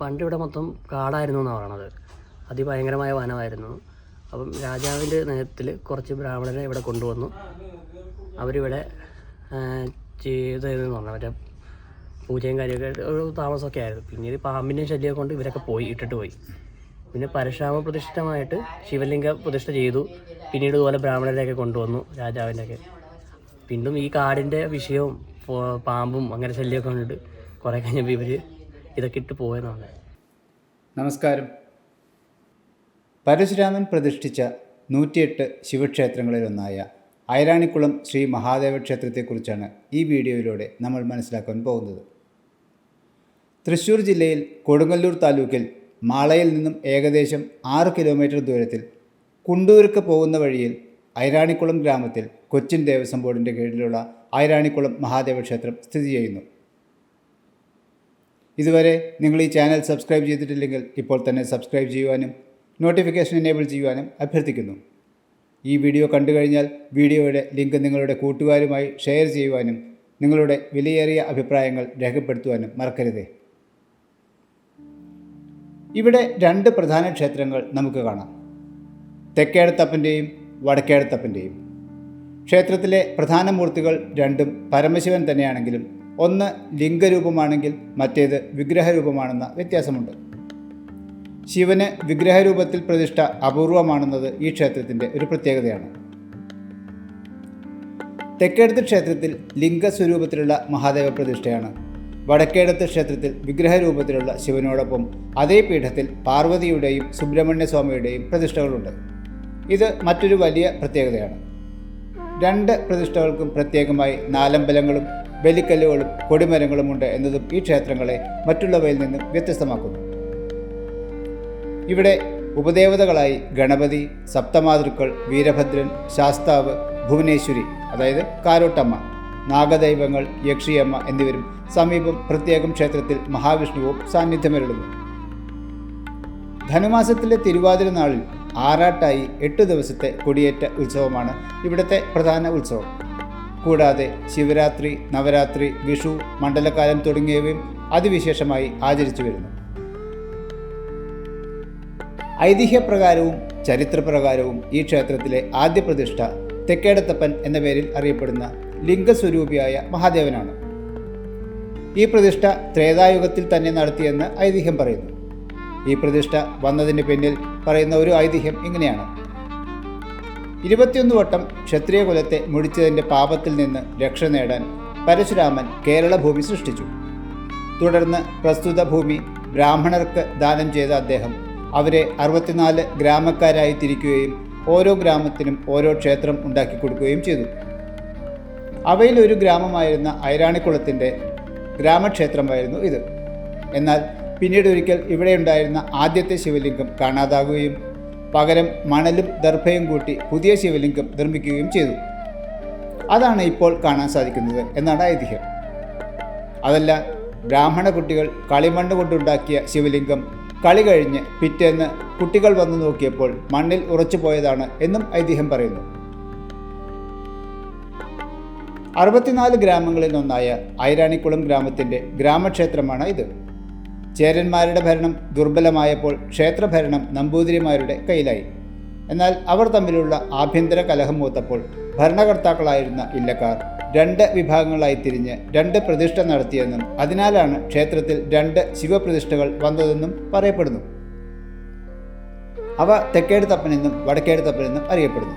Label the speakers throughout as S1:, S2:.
S1: പണ്ട് ഇവിടെ മൊത്തം കാടായിരുന്നു എന്നാണ് പറയണത്. അതിഭയങ്കരമായ വനമായിരുന്നു. അപ്പം രാജാവിൻ്റെ നേതൃത്വത്തിൽ കുറച്ച് ബ്രാഹ്മണരെ ഇവിടെ കൊണ്ടുവന്നു. അവരിവിടെ ചെയ്തതെന്ന് പറഞ്ഞാൽ മറ്റേ പൂജയും കാര്യമൊക്കെ ഒരു താമസമൊക്കെ ആയിരുന്നു. പിന്നീട് പാമ്പിൻ്റെ ശല്യം കൊണ്ട് ഇവരൊക്കെ ഇട്ടിട്ട് പോയി. പിന്നെ പരശുരാമ പ്രതിഷ്ഠമായിട്ട് ശിവലിംഗ പ്രതിഷ്ഠ ചെയ്തു. പിന്നീട് ഇതുപോലെ ബ്രാഹ്മണരെയൊക്കെ കൊണ്ടുവന്നു രാജാവിൻ്റെയൊക്കെ. പിന്നും ഈ കാടിൻ്റെ വിഷയവും പാമ്പും അങ്ങനെ ശല്യമൊക്കെ കണ്ടിട്ട് കുറേ കഴിഞ്ഞപ്പോൾ ഇവർ ഇതൊക്കെ ഇട്ട് പോയെന്നാണ്.
S2: നമസ്കാരം. പരശുരാമൻ പ്രതിഷ്ഠിച്ച 108 ശിവക്ഷേത്രങ്ങളിലൊന്നായ ഐരാണിക്കുളം ശ്രീ മഹാദേവ ക്ഷേത്രത്തെക്കുറിച്ചാണ് ഈ വീഡിയോയിലൂടെ നമ്മൾ മനസ്സിലാക്കാൻ പോകുന്നത്. തൃശ്ശൂർ ജില്ലയിൽ കൊടുങ്ങല്ലൂർ താലൂക്കിൽ മാളയിൽ നിന്നും ഏകദേശം 6 കിലോമീറ്റർ ദൂരത്തിൽ കുണ്ടൂർക്ക് പോകുന്ന വഴിയിൽ ഐരാണിക്കുളം ഗ്രാമത്തിൽ കൊച്ചിൻ ദേവസ്വം ബോർഡിൻ്റെ കീഴിലുള്ള ഐരാണിക്കുളം മഹാദേവ ക്ഷേത്രം സ്ഥിതി ചെയ്യുന്നു. ഇതുവരെ നിങ്ങൾ ഈ ചാനൽ സബ്സ്ക്രൈബ് ചെയ്തിട്ടില്ലെങ്കിൽ ഇപ്പോൾ തന്നെ സബ്സ്ക്രൈബ് ചെയ്യുവാനും നോട്ടിഫിക്കേഷൻ എനേബിൾ ചെയ്യുവാനും അഭ്യർത്ഥിക്കുന്നു. ഈ വീഡിയോ കണ്ടു കഴിഞ്ഞാൽ വീഡിയോയുടെ ലിങ്ക് നിങ്ങളുടെ കൂട്ടുകാരുമായി ഷെയർ ചെയ്യുവാനും നിങ്ങളുടെ വിലയേറിയ അഭിപ്രായങ്ങൾ രേഖപ്പെടുത്തുവാനും മറക്കരുതേ. ഇവിടെ 2 പ്രധാന ക്ഷേത്രങ്ങൾ നമുക്ക് കാണാം. തെക്കേടത്തപ്പൻ്റെയും വടക്കേടത്തപ്പൻ്റെയും. ക്ഷേത്രത്തിലെ പ്രധാന മൂർത്തികൾ രണ്ടും പരമശിവൻ തന്നെയാണെങ്കിലും ഒന്ന് ലിംഗരൂപമാണെങ്കിൽ മറ്റേത് വിഗ്രഹരൂപമാണെന്ന വ്യത്യാസമുണ്ട്. ശിവന് വിഗ്രഹരൂപത്തിൽ പ്രതിഷ്ഠ അപൂർവമാണെന്നത് ഈ ക്ഷേത്രത്തിൻ്റെ ഒരു പ്രത്യേകതയാണ്. തെക്കേടത്ത് ക്ഷേത്രത്തിൽ ലിംഗസ്വരൂപത്തിലുള്ള മഹാദേവ പ്രതിഷ്ഠയാണ്. വടക്കേടത്ത് ക്ഷേത്രത്തിൽ വിഗ്രഹരൂപത്തിലുള്ള ശിവനോടൊപ്പം അതേ പീഠത്തിൽ പാർവതിയുടെയും സുബ്രഹ്മണ്യ സ്വാമിയുടെയും പ്രതിഷ്ഠകളുണ്ട്. ഇത് മറ്റൊരു വലിയ പ്രത്യേകതയാണ്. 2 പ്രതിഷ്ഠകൾക്കും പ്രത്യേകമായി നാലമ്പലങ്ങളും ബലിക്കല്ലുകളും കൊടിമരങ്ങളുമുണ്ട് എന്നതും ഈ ക്ഷേത്രങ്ങളെ മറ്റുള്ളവയിൽ നിന്നും വ്യത്യസ്തമാക്കുന്നു. ഇവിടെ ഉപദേവതകളായി ഗണപതി, സപ്തമാതൃക്കൾ, വീരഭദ്രൻ, ശാസ്താവ്, ഭുവനേശ്വരി അതായത് കാരോട്ടമ്മ, നാഗദൈവങ്ങൾ, യക്ഷിയമ്മ എന്നിവരും സമീപം പ്രത്യേകം ക്ഷേത്രത്തിൽ മഹാവിഷ്ണുവും സാന്നിധ്യമരുളുന്നു. ധനുമാസത്തിലെ തിരുവാതിര നാളിൽ ആറാട്ടായി 8 ദിവസത്തെ കൊടിയേറ്റ ഉത്സവമാണ് ഇവിടുത്തെ പ്രധാന ഉത്സവം. കൂടാതെ ശിവരാത്രി, നവരാത്രി, വിഷു, മണ്ഡലകാലം തുടങ്ങിയവയും അതിവിശേഷമായി ആചരിച്ചു വരുന്നു. ഐതിഹ്യപ്രകാരവും ചരിത്രപ്രകാരവും ഈ ക്ഷേത്രത്തിലെ ആദ്യ പ്രതിഷ്ഠ തെക്കേടത്തപ്പൻ എന്ന പേരിൽ അറിയപ്പെടുന്ന ലിംഗസ്വരൂപിയായ മഹാദേവനാണ്. ഈ പ്രതിഷ്ഠ ത്രേതായുഗത്തിൽ തന്നെ നടത്തിയെന്ന് ഐതിഹ്യം പറയുന്നു. ഈ പ്രതിഷ്ഠ വന്നതിന് പിന്നിൽ പറയുന്ന ഒരു ഐതിഹ്യം ഇങ്ങനെയാണ്. 21 വട്ടം ക്ഷത്രിയകുലത്തെ മുടിച്ചതിൻ്റെ പാപത്തിൽ നിന്ന് രക്ഷ നേടാൻ പരശുരാമൻ കേരള ഭൂമി സൃഷ്ടിച്ചു. തുടർന്ന് പ്രസ്തുത ഭൂമി ബ്രാഹ്മണർക്ക് ദാനം ചെയ്ത അദ്ദേഹം അവരെ 64 ഗ്രാമക്കാരായി തിരിക്കുകയും ഓരോ ഗ്രാമത്തിനും ഓരോ ക്ഷേത്രം ഉണ്ടാക്കി കൊടുക്കുകയും ചെയ്തു. അവയിൽ ഒരു ഗ്രാമമായിരുന്ന ഐരാണിക്കുളത്തിൻ്റെ ഗ്രാമക്ഷേത്രമായിരുന്നു ഇത്. എന്നാൽ പിന്നീട് ഒരിക്കൽ ഇവിടെ ഉണ്ടായിരുന്ന ആദ്യത്തെ ശിവലിംഗം കാണാതാകുകയും പകരം മണലും ദർഭയും കൂട്ടി പുതിയ ശിവലിംഗം നിർമ്മിക്കുകയും ചെയ്തു. അതാണ് ഇപ്പോൾ കാണാൻ സാധിക്കുന്നത് എന്നാണ് ഐതിഹ്യം. അതല്ല, ബ്രാഹ്മണ കുട്ടികൾ കളിമണ്ണ് കൊണ്ടുണ്ടാക്കിയ ശിവലിംഗം കളി കഴിഞ്ഞ് പിറ്റേന്ന് കുട്ടികൾ വന്നു നോക്കിയപ്പോൾ മണ്ണിൽ ഉറച്ചു പോയതാണ് എന്നും ഐതിഹ്യം പറയുന്നു. 64 ഗ്രാമങ്ങളിൽ ഒന്നായ ഐരാണിക്കുളം ഗ്രാമത്തിൻ്റെ ഗ്രാമക്ഷേത്രമാണ് ഇത്. ചേരന്മാരുടെ ഭരണം ദുർബലമായപ്പോൾ ക്ഷേത്രഭരണം നമ്പൂതിരിമാരുടെ കയ്യിലായി. എന്നാൽ അവർ തമ്മിലുള്ള ആഭ്യന്തര കലഹം മൂത്തപ്പോൾ ഭരണകർത്താക്കളായിരുന്ന ഇല്ലക്കാർ 2 വിഭാഗങ്ങളായി തിരിഞ്ഞ് 2 പ്രതിഷ്ഠ നടത്തിയെന്നും അതിനാലാണ് ക്ഷേത്രത്തിൽ 2 ശിവപ്രതിഷ്ഠകൾ വന്നതെന്നും പറയപ്പെടുന്നു. അവ തെക്കേടത്തപ്പനെന്നും വടക്കേടത്തപ്പനെന്നും അറിയപ്പെടുന്നു.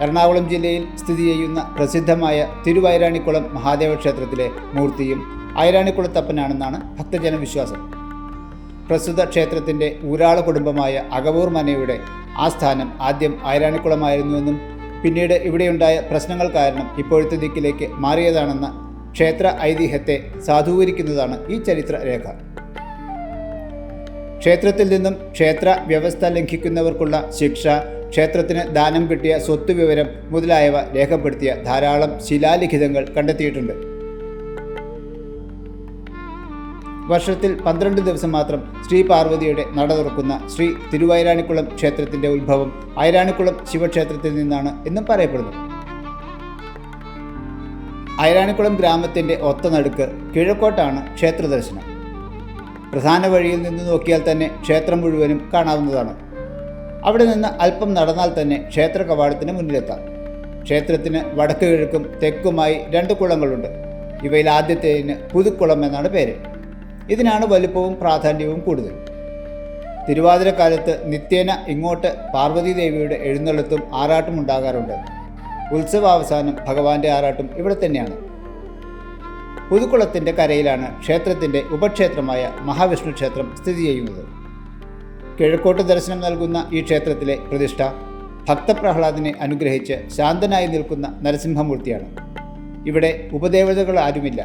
S2: എറണാകുളം ജില്ലയിൽ സ്ഥിതി ചെയ്യുന്ന പ്രസിദ്ധമായ തിരുവൈരാണിക്കുളം മഹാദേവ ക്ഷേത്രത്തിലെ മൂർത്തിയും ഐരാണിക്കുളത്തപ്പനാണെന്നാണ് ഭക്തജന വിശ്വാസം. പ്രസ്തുത ക്ഷേത്രത്തിൻ്റെ ഊരാള കുടുംബമായ അകവൂർ മനയുടെ ആസ്ഥാനം ആദ്യം ഐരാണിക്കുളമായിരുന്നുവെന്നും പിന്നീട് ഇവിടെയുണ്ടായ പ്രശ്നങ്ങൾ കാരണം ഇപ്പോഴത്തെ ദിക്കിലേക്ക് മാറിയതാണെന്ന ക്ഷേത്ര ഐതിഹ്യത്തെ സാധൂകരിക്കുന്നതാണ് ഈ ചരിത്ര രേഖ. ക്ഷേത്രത്തിൽ നിന്നും ക്ഷേത്ര വ്യവസ്ഥ ലംഘിക്കുന്നവർക്കുള്ള ശിക്ഷ, ക്ഷേത്രത്തിന് ദാനം കിട്ടിയ സ്വത്ത് വിവരം മുതലായവ രേഖപ്പെടുത്തിയ ധാരാളം ശിലാലിഖിതങ്ങൾ കണ്ടെത്തിയിട്ടുണ്ട്. വർഷത്തിൽ 12 ദിവസം മാത്രം ശ്രീ പാർവതിയുടെ നട തുറക്കുന്ന ശ്രീ തിരുവൈരാണിക്കുളം ക്ഷേത്രത്തിൻ്റെ ഉത്ഭവം ഐരാണിക്കുളം ശിവക്ഷേത്രത്തിൽ നിന്നാണ് എന്നും പറയപ്പെടുന്നു. ഐരാണിക്കുളം ഗ്രാമത്തിൻ്റെ ഒത്ത നടുക്ക് കിഴക്കോട്ടാണ് ക്ഷേത്ര ദർശനം. പ്രധാന വഴിയിൽ നിന്ന് നോക്കിയാൽ തന്നെ ക്ഷേത്രം മുഴുവനും കാണാവുന്നതാണ്. അവിടെ നിന്ന് അല്പം നടന്നാൽ തന്നെ ക്ഷേത്ര കവാടത്തിന് മുന്നിലെത്താം. ക്ഷേത്രത്തിന് വടക്ക് കിഴക്കും തെക്കുമായി 2 കുളങ്ങളുണ്ട്. ഇവയിൽ ആദ്യത്തേതിന് പുതുക്കുളം എന്നാണ് പേര്. ഇതിനാണ് വലുപ്പവും പ്രാധാന്യവും കൂടുതൽ. തിരുവാതിരക്കാലത്ത് നിത്യേന ഇങ്ങോട്ട് പാർവതീദേവിയുടെ എഴുന്നള്ളത്തും ആറാട്ടും ഉണ്ടാകാറുണ്ട്. ഉത്സവാവസാനം ഭഗവാന്റെ ആറാട്ടും ഇവിടെ തന്നെയാണ്. പുതുക്കുളത്തിൻ്റെ കരയിലാണ് ക്ഷേത്രത്തിൻ്റെ ഉപക്ഷേത്രമായ മഹാവിഷ്ണു ക്ഷേത്രം സ്ഥിതി ചെയ്യുന്നത്. കിഴക്കോട്ട് ദർശനം നൽകുന്ന ഈ ക്ഷേത്രത്തിലെ പ്രതിഷ്ഠ ഭക്തപ്രഹ്ലാദിനെ അനുഗ്രഹിച്ച് ശാന്തനായി നിൽക്കുന്ന നരസിംഹമൂർത്തിയാണ്. ഇവിടെ ഉപദേവതകൾ ആരുമില്ല.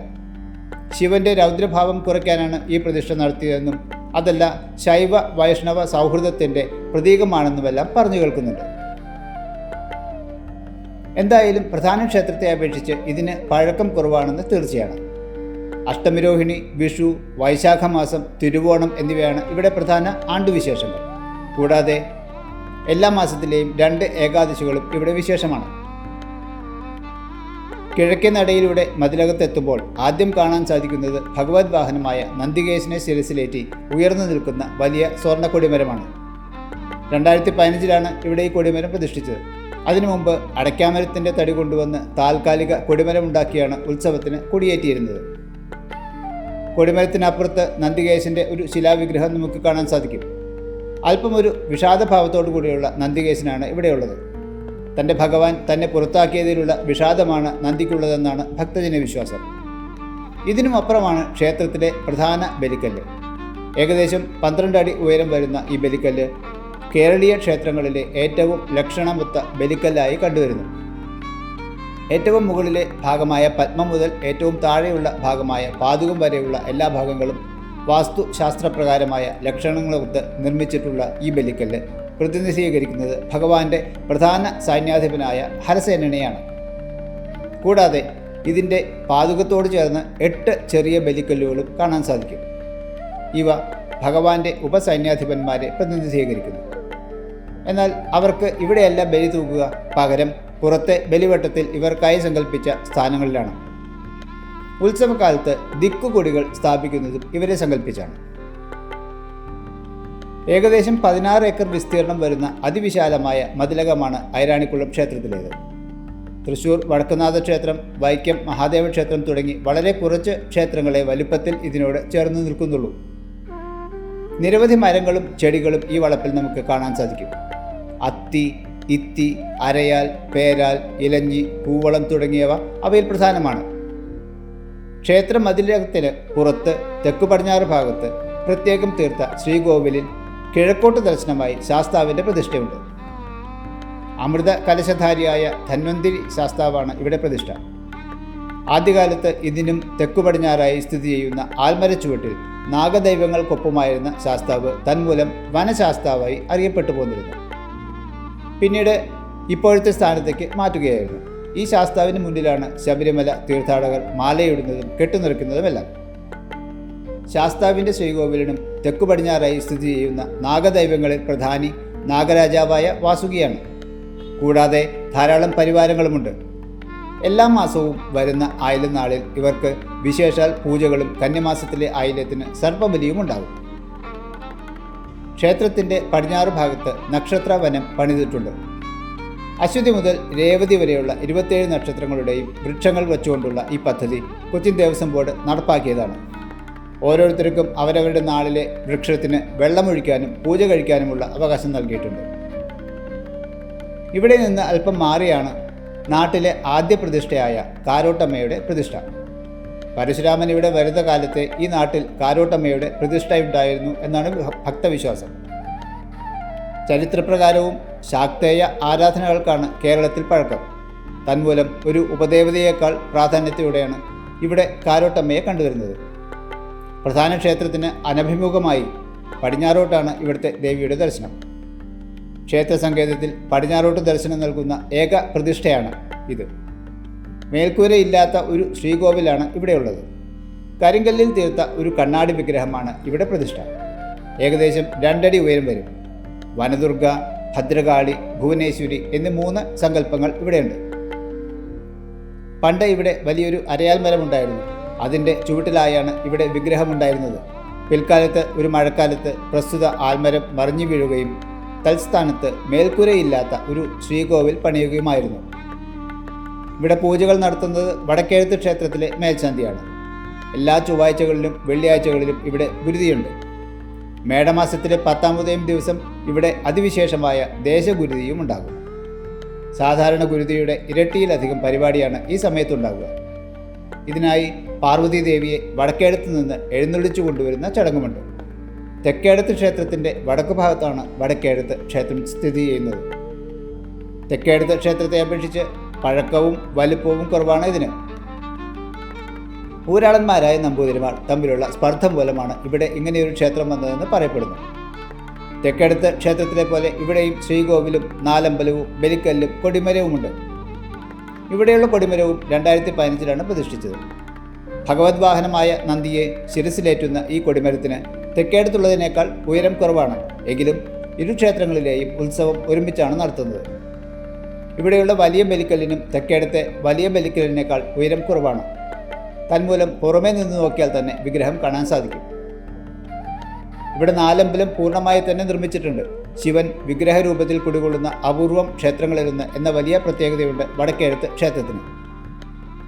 S2: ശിവന്റെ രൗദ്രഭാവം കുറയ്ക്കാനാണ് ഈ പ്രതിഷ്ഠ നടത്തിയതെന്നും അതല്ല ശൈവ വൈഷ്ണവ സൗഹൃദത്തിൻ്റെ പ്രതീകമാണെന്നുമെല്ലാം പറഞ്ഞു കേൾക്കുന്നുണ്ട്. എന്തായാലും പ്രധാന ക്ഷേത്രത്തെ അപേക്ഷിച്ച് ഇതിന് പഴക്കം കുറവാണെന്ന് തീർച്ചയാണ്. അഷ്ടമിരോഹിണി, വിഷു, വൈശാഖ മാസം, തിരുവോണം എന്നിവയാണ് ഇവിടെ പ്രധാന ആണ്ടുവിശേഷങ്ങൾ. കൂടാതെ എല്ലാ മാസത്തിലെയും 2 ഏകാദശികളും ഇവിടെ വിശേഷമാണ്. കിഴക്കേ നടയിലൂടെ മതിലകത്തെത്തുമ്പോൾ ആദ്യം കാണാൻ സാധിക്കുന്നത് ഭഗവത് വാഹനമായ നന്ദികേശനെ ശിരസിലേറ്റി ഉയർന്നു നിൽക്കുന്ന വലിയ സ്വർണ്ണ കൊടിമരമാണ്. 2015 ഇവിടെ ഈ കൊടിമരം പ്രതിഷ്ഠിച്ചത്. അതിനു മുമ്പ് അടയ്ക്കാമരത്തിൻ്റെ തടി കൊണ്ടുവന്ന് താൽക്കാലിക കൊടിമരമുണ്ടാക്കിയാണ് ഉത്സവത്തിന് കൊടിയേറ്റിയിരുന്നത്. കൊടിമരത്തിനപ്പുറത്ത് നന്ദികേശൻ്റെ ഒരു ശിലാവിഗ്രഹം നമുക്ക് കാണാൻ സാധിക്കും. അല്പം ഒരു വിഷാദഭാവത്തോടു കൂടിയുള്ള നന്ദികേശനാണ് ഇവിടെയുള്ളത്. തൻ്റെ ഭഗവാൻ തന്നെ പുറത്താക്കിയതിലുള്ള വിഷാദമാണ് നന്ദിക്കുള്ളതെന്നാണ് ഭക്തജന വിശ്വാസം. ഇതിനുമപ്പുറമാണ് ക്ഷേത്രത്തിലെ പ്രധാന ബലിക്കല്ല്. ഏകദേശം 12 അടി ഉയരം വരുന്ന ഈ ബലിക്കല്ല് കേരളീയ ക്ഷേത്രങ്ങളിലെ ഏറ്റവും ലക്ഷണമൊത്ത ബലിക്കല്ലായി കണ്ടുവരുന്നു. ഏറ്റവും മുകളിലെ ഭാഗമായ പത്മം മുതൽ ഏറ്റവും താഴെയുള്ള ഭാഗമായ പാദുകം വരെയുള്ള എല്ലാ ഭാഗങ്ങളും വാസ്തുശാസ്ത്രപ്രകാരമായ ലക്ഷണങ്ങളൊത്ത് നിർമ്മിച്ചിട്ടുള്ള ഈ ബലിക്കല്ല് പ്രതിനിധീകരിക്കുന്നത് ഭഗവാന്റെ പ്രധാന സൈന്യാധിപനായ ഹരസേനനെയാണ്. കൂടാതെ ഇതിൻ്റെ പാദുകത്തോട് ചേർന്ന് 8 ചെറിയ ബലിക്കല്ലുകളും കാണാൻ സാധിക്കും. ഇവ ഭഗവാന്റെ ഉപസൈന്യാധിപന്മാരെ പ്രതിനിധീകരിക്കുന്നു. എന്നാൽ അവർക്ക് ഇവിടെയല്ല ബലി തൂക്കുക, പകരം പുറത്തെ ബലിവട്ടത്തിൽ ഇവർക്കായി സങ്കല്പിച്ച സ്ഥാനങ്ങളിലാണ്. ഉത്സവകാലത്ത് ദിക്കുകൊടികൾ സ്ഥാപിക്കുന്നതും ഇവരെ സങ്കല്പിച്ചാണ്. ഏകദേശം 16 ഏക്കർ വിസ്തീർണം വരുന്ന അതിവിശാലമായ മതിലകമാണ് ഐരാണിക്കുളം ക്ഷേത്രത്തിലേത്. തൃശ്ശൂർ വടക്കുന്നാഥ ക്ഷേത്രം, വൈക്കം മഹാദേവ ക്ഷേത്രം തുടങ്ങി വളരെ കുറച്ച് ക്ഷേത്രങ്ങളെ വലുപ്പത്തിൽ ഇതിനോട് ചേർന്ന് നിൽക്കുന്നുള്ളൂ. നിരവധി മരങ്ങളും ചെടികളും ഈ വളപ്പിൽ നമുക്ക് കാണാൻ സാധിക്കും. അത്തി, ഇത്തി, അരയാൽ, പേരാൽ, ഇലഞ്ഞി, പൂവളം തുടങ്ങിയവ അവയിൽ പ്രധാനമാണ്. ക്ഷേത്ര മതിലകത്തിന് പുറത്ത് തെക്കു പടിഞ്ഞാറ് ഭാഗത്ത് പ്രത്യേകം തീർത്ത ശ്രീകോവിലിൽ കിഴക്കോട്ട് ദർശനമായി ശാസ്താവിൻ്റെ പ്രതിഷ്ഠയുണ്ട്. അമൃത കലശധാരിയായ ധന്വന്തിരി ശാസ്താവാണ് ഇവിടെ പ്രതിഷ്ഠ. ആദ്യകാലത്ത് ഇതിനും തെക്കു പടിഞ്ഞാറായി സ്ഥിതി ചെയ്യുന്ന ആൽമരച്ചുവട്ടിൽ നാഗദൈവങ്ങൾക്കൊപ്പമായിരുന്ന ശാസ്താവ് തന്മൂലം വനശാസ്താവായി അറിയപ്പെട്ടു പോന്നിരുന്നു. പിന്നീട് ഇപ്പോഴത്തെ സ്ഥാനത്തേക്ക് മാറ്റുകയായിരുന്നു. ഈ ശാസ്താവിന് മുന്നിലാണ് ശബരിമല തീർത്ഥാടകർ മാലയിടുന്നതും കെട്ടുനിറക്കുന്നതുമെല്ലാം. ശാസ്താവിൻ്റെ ശ്രീകോവിലിനും തെക്കു പടിഞ്ഞാറായി സ്ഥിതി ചെയ്യുന്ന നാഗദൈവങ്ങളിൽ പ്രധാനി നാഗരാജാവായ വാസുകിയാണ്. കൂടാതെ ധാരാളം പരിവാരങ്ങളുമുണ്ട്. എല്ലാ മാസവും വരുന്ന ആയില്യനാളിൽ ഇവർക്ക് വിശേഷാൽ പൂജകളും കന്യമാസത്തിലെ ആയില്യത്തിന് സർപ്പബലിയും ഉണ്ടാകും. ക്ഷേത്രത്തിൻ്റെ പടിഞ്ഞാറ് ഭാഗത്ത് നക്ഷത്രവനം പണിതിട്ടുണ്ട്. അശ്വതി മുതൽ രേവതി വരെയുള്ള 27 നക്ഷത്രങ്ങളുടെയും വൃക്ഷങ്ങൾ വെച്ചുകൊണ്ടുള്ള ഈ പദ്ധതി കൊച്ചിൻ ദേവസ്വം ബോർഡ് നടപ്പാക്കിയതാണ്. ഓരോരുത്തർക്കും അവരവരുടെ നാളിലെ വൃക്ഷത്തിന് വെള്ളമൊഴിക്കാനും പൂജ കഴിക്കാനുമുള്ള അവകാശം നൽകിയിട്ടുണ്ട്. ഇവിടെ നിന്ന് അല്പം മാറിയാണ് നാട്ടിലെ ആദ്യ പ്രതിഷ്ഠയായ കാരോട്ടമ്മയുടെ പ്രതിഷ്ഠ. പരശുരാമൻ ഇവിടെ വരുന്ന കാലത്തെ ഈ നാട്ടിൽ കാരോട്ടമ്മയുടെ പ്രതിഷ്ഠയുണ്ടായിരുന്നു എന്നാണ് ഭക്തവിശ്വാസം. ചരിത്രപ്രകാരവും ശാക്തേയ ആരാധനകൾക്കാണ് കേരളത്തിൽ പഴക്കം. തന്മൂലം ഒരു ഉപദേവതയേക്കാൾ പ്രാധാന്യത്തോടെയാണ് ഇവിടെ കാരോട്ടമ്മയെ കണ്ടുവരുന്നത്. പ്രധാന ക്ഷേത്രത്തിന് അനഭിമുഖമായി പടിഞ്ഞാറോട്ടാണ് ഇവിടുത്തെ ദേവിയുടെ ദർശനം. ക്ഷേത്ര സങ്കേതത്തിൽ പടിഞ്ഞാറോട്ട് ദർശനം നൽകുന്ന ഏക പ്രതിഷ്ഠയാണ് ഇത്. മേൽക്കൂരയില്ലാത്ത ഒരു ശ്രീകോവിലാണ് ഇവിടെയുള്ളത്. കരിങ്കല്ലിൽ തീർത്ത ഒരു കണ്ണാടി വിഗ്രഹമാണ് ഇവിടെ പ്രതിഷ്ഠ. ഏകദേശം 2 അടി ഉയരം വരും. വനദുർഗ, ഭദ്രകാളി, ഭുവനേശ്വരി എന്നീ 3 സങ്കല്പങ്ങൾ ഇവിടെയുണ്ട്. പണ്ട് ഇവിടെ വലിയൊരു അരയാൽ മരമുണ്ടായിരുന്നു. അതിൻ്റെ ചുവട്ടിലായാണ് ഇവിടെ വിഗ്രഹമുണ്ടായിരുന്നത്. പിൽക്കാലത്ത് ഒരു മഴക്കാലത്ത് പ്രസ്തുത ആൽമരം മറിഞ്ഞു വീഴുകയും തൽസ്ഥാനത്ത് മേൽക്കൂരയില്ലാത്ത ഒരു ശ്രീകോവിൽ പണിയുകയുമായിരുന്നു. ഇവിടെ പൂജകൾ നടത്തുന്നത് വടക്കേഴുത്ത് ക്ഷേത്രത്തിലെ മേൽശാന്തിയാണ്. എല്ലാ ചൊവ്വാഴ്ചകളിലും വെള്ളിയാഴ്ചകളിലും ഇവിടെ ഗുരുതിയുണ്ട്. മേടമാസത്തിലെ 10-ാമതേം ദിവസം ഇവിടെ അതിവിശേഷമായ ദേശഗുരുതിയും ഉണ്ടാകും. സാധാരണ ഗുരുതിയുടെ ഇരട്ടിയിലധികം പരിപാടിയാണ് ഈ സമയത്തുണ്ടാകുക. ഇതിനായി പാർവതി ദേവിയെ വടക്കേടത്ത് നിന്ന് എഴുന്നള്ളിച്ചു കൊണ്ടുവരുന്ന ചടങ്ങുമുണ്ട്. തെക്കേടത്ത് ക്ഷേത്രത്തിൻ്റെ വടക്കു ഭാഗത്താണ് വടക്കേടത്ത് ക്ഷേത്രം സ്ഥിതി ചെയ്യുന്നത്. തെക്കേടത്ത് ക്ഷേത്രത്തെ അപേക്ഷിച്ച് പഴക്കവും വലുപ്പവും കുറവാണ് ഇതിന്. ഊരാളന്മാരായ നമ്പൂതിരിമാർ തമ്മിലുള്ള സ്പർദ്ധ മൂലമാണ് ഇവിടെ ഇങ്ങനെയൊരു ക്ഷേത്രം വന്നതെന്ന് പറയപ്പെടുന്നു. തെക്കേടത്ത് ക്ഷേത്രത്തിലെ പോലെ ഇവിടെയും ശ്രീകോവിലും നാലമ്പലവും ബലിക്കല്ലും കൊടിമരവുമുണ്ട്. ഇവിടെയുള്ള കൊടിമരവും 2015 പ്രതിഷ്ഠിച്ചത്. ഭഗവത് വാഹനമായ നന്ദിയെ ശിരസിലേറ്റുന്ന ഈ കൊടിമരത്തിന് തെക്കേടത്തുള്ളതിനേക്കാൾ ഉയരം കുറവാണ്. എങ്കിലും ഇരു ക്ഷേത്രങ്ങളിലെയും ഉത്സവം ഒരുമിച്ചാണ് നടത്തുന്നത്. ഇവിടെയുള്ള വലിയ ബലിക്കല്ലിനും തെക്കേടത്തെ വലിയ ബലിക്കല്ലിനേക്കാൾ ഉയരം കുറവാണ്. തന്മൂലം പുറമേ നിന്ന് നോക്കിയാൽ തന്നെ വിഗ്രഹം കാണാൻ സാധിക്കും. ഇവിടെ നാലമ്പലം പൂർണ്ണമായി തന്നെ നിർമ്മിച്ചിട്ടുണ്ട്. ശിവൻ വിഗ്രഹരൂപത്തിൽ കുടികൊള്ളുന്ന അപൂർവം ക്ഷേത്രങ്ങളിലൊന്ന് എന്ന വലിയ പ്രത്യേകതയുണ്ട് വടക്കേഴത്ത് ക്ഷേത്രത്തിന്.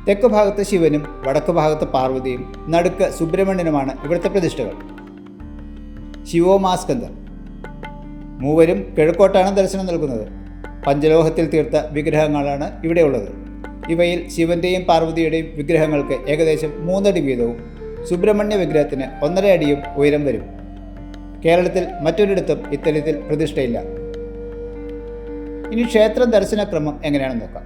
S2: തെക്ക് ഭാഗത്ത് ശിവനും വടക്ക് ഭാഗത്ത് പാർവതിയും നടുക്ക് സുബ്രഹ്മണ്യനുമാണ് ഇവിടുത്തെ പ്രതിഷ്ഠകൾ. ശിവോമാസ്കന്ധം മൂവരും കിഴക്കോട്ടാണ് ദർശനം നൽകുന്നത്. പഞ്ചലോഹത്തിൽ തീർത്ത വിഗ്രഹങ്ങളാണ് ഇവിടെയുള്ളത്. ഇവയിൽ ശിവന്റെയും പാർവതിയുടെയും വിഗ്രഹങ്ങൾക്ക് ഏകദേശം 3 അടി വീതവും സുബ്രഹ്മണ്യ വിഗ്രഹത്തിന് 1.5 അടിയും ഉയരം വരും. കേരളത്തിൽ മറ്റൊരിടത്തും ഇത്തരത്തിൽ പ്രതിഷ്ഠയില്ല. ഇനി ക്ഷേത്ര ദർശനക്രമം എങ്ങനെയാണെന്ന് നോക്കാം.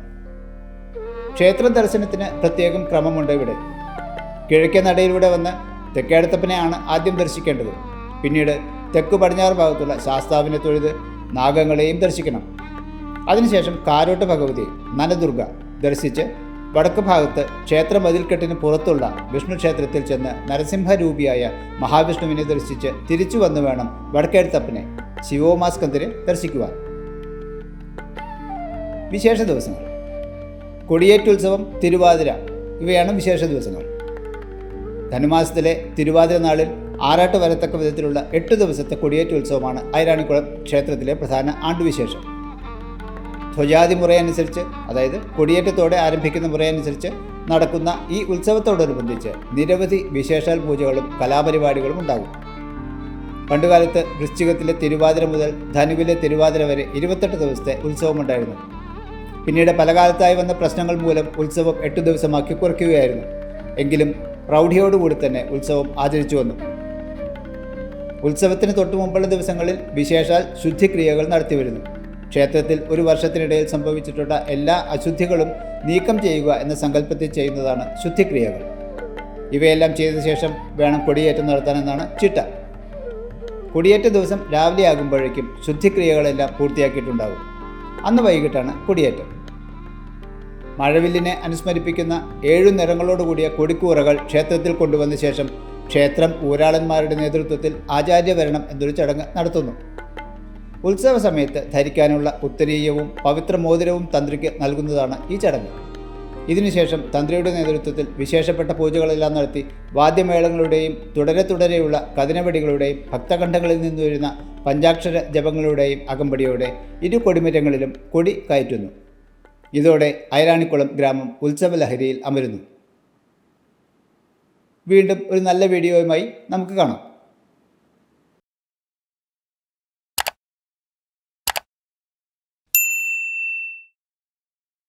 S2: ക്ഷേത്ര ദർശനത്തിന് പ്രത്യേകം ക്രമമുണ്ട് ഇവിടെ. കിഴക്കേ നടയിലൂടെ വന്ന് തെക്കേടത്തപ്പനെയാണ് ആദ്യം ദർശിക്കേണ്ടത്. പിന്നീട് തെക്ക് പടിഞ്ഞാറ് ഭാഗത്തുള്ള ശാസ്താവിനെ തൊഴുത് നാഗങ്ങളെയും ദർശിക്കണം. അതിനുശേഷം കാരോട്ട് ഭഗവതി നനദുർഗ ദർശിച്ച് വടക്ക് ഭാഗത്ത് ക്ഷേത്ര മതിൽക്കെട്ടിന് പുറത്തുള്ള വിഷ്ണു ക്ഷേത്രത്തിൽ ചെന്ന് നരസിംഹരൂപിയായ മഹാവിഷ്ണുവിനെ ദർശിച്ച് തിരിച്ചു വന്നു വേണം വടക്കേടത്തപ്പനെ ശിവോമാസ്കന്ധരെ ദർശിക്കുവാൻ. വിശേഷ ദിവസങ്ങൾ: കൊടിയേറ്റുത്സവം, തിരുവാതിര ഇവയാണ് വിശേഷ ദിവസങ്ങൾ. ധനുമാസത്തിലെ തിരുവാതിര നാളിൽ ആറാട്ട് വരത്തക്ക വിധത്തിലുള്ള 8 ദിവസത്തെ കൊടിയേറ്റുത്സവമാണ് ഐരാണിക്കുളം ക്ഷേത്രത്തിലെ പ്രധാന ആണ്ടുവിശേഷം. ധ്വജാതി മുറയനുസരിച്ച്, അതായത് കൊടിയേറ്റത്തോടെ ആരംഭിക്കുന്ന മുറയനുസരിച്ച് നടക്കുന്ന ഈ ഉത്സവത്തോടനുബന്ധിച്ച് നിരവധി വിശേഷാൽ പൂജകളും കലാപരിപാടികളും ഉണ്ടാകും. പണ്ടുകാലത്ത് വൃശ്ചികത്തിലെ തിരുവാതിര മുതൽ ധനുവിലെ തിരുവാതിര വരെ 28 ദിവസത്തെ ഉത്സവമുണ്ടായിരുന്നു. പിന്നീട് പല കാലത്തായി വന്ന പ്രശ്നങ്ങൾ മൂലം ഉത്സവം 8 ദിവസമാക്കി കുറയ്ക്കുകയായിരുന്നു. എങ്കിലും പ്രൗഢിയോടുകൂടി തന്നെ ഉത്സവം ആചരിച്ചു വന്നു. ഉത്സവത്തിന് തൊട്ടു മുമ്പുള്ള ദിവസങ്ങളിൽ വിശേഷാൽ ശുദ്ധിക്രിയകൾ നടത്തിവരുന്നു. ക്ഷേത്രത്തിൽ ഒരു വർഷത്തിനിടയിൽ സംഭവിച്ചിട്ടുള്ള എല്ലാ അശുദ്ധികളും നീക്കം ചെയ്യുക എന്ന സങ്കല്പത്തിൽ ചെയ്യുന്നതാണ് ശുദ്ധിക്രിയകൾ. ഇവയെല്ലാം ചെയ്ത ശേഷം വേണം കൊടിയേറ്റം നടത്താനെന്നാണ് ചിട്ട. കൊടിയേറ്റ ദിവസം രാവിലെ ആകുമ്പോഴേക്കും ശുദ്ധിക്രിയകളെല്ലാം പൂർത്തിയാക്കിയിട്ടുണ്ടാകും. അന്ന് വൈകിട്ടാണ് കൊടിയേറ്റം. മഴവില്ലിനെ അനുസ്മരിപ്പിക്കുന്ന 7 നിറങ്ങളോടുകൂടിയ കൊടിക്കൂറകൾ ക്ഷേത്രത്തിൽ കൊണ്ടുവന്ന ശേഷം ക്ഷേത്രം ഊരാളന്മാരുടെ നേതൃത്വത്തിൽ ആചാര്യവരണം എന്നൊരു ചടങ്ങ് നടത്തുന്നു. ഉത്സവ സമയത്ത് ധരിക്കാനുള്ള ഉത്തരീയവും പവിത്രമോതിരവും തന്ത്രിക്ക് നൽകുന്നതാണ് ഈ ചടങ്ങ്. ഇതിനുശേഷം തന്ത്രിയുടെ നേതൃത്വത്തിൽ വിശേഷപ്പെട്ട പൂജകളെല്ലാം നടത്തി വാദ്യമേളങ്ങളുടെയും തുടരെയുള്ള കതിനവെടികളുടെയും ഭക്തകണ്ഠങ്ങളിൽ നിന്ന് വരുന്ന പഞ്ചാക്ഷര ജപങ്ങളുടെയും അകമ്പടിയോടെ ഇരു കൊടിമരങ്ങളിലും കൊടി കയറ്റുന്നു. ഇതോടെ ഐരാണിക്കുളം ഗ്രാമം ഉത്സവലഹരിയിൽ അമരുന്നു. വീണ്ടും ഒരു നല്ല വീഡിയോയുമായി നമുക്ക് കാണാം.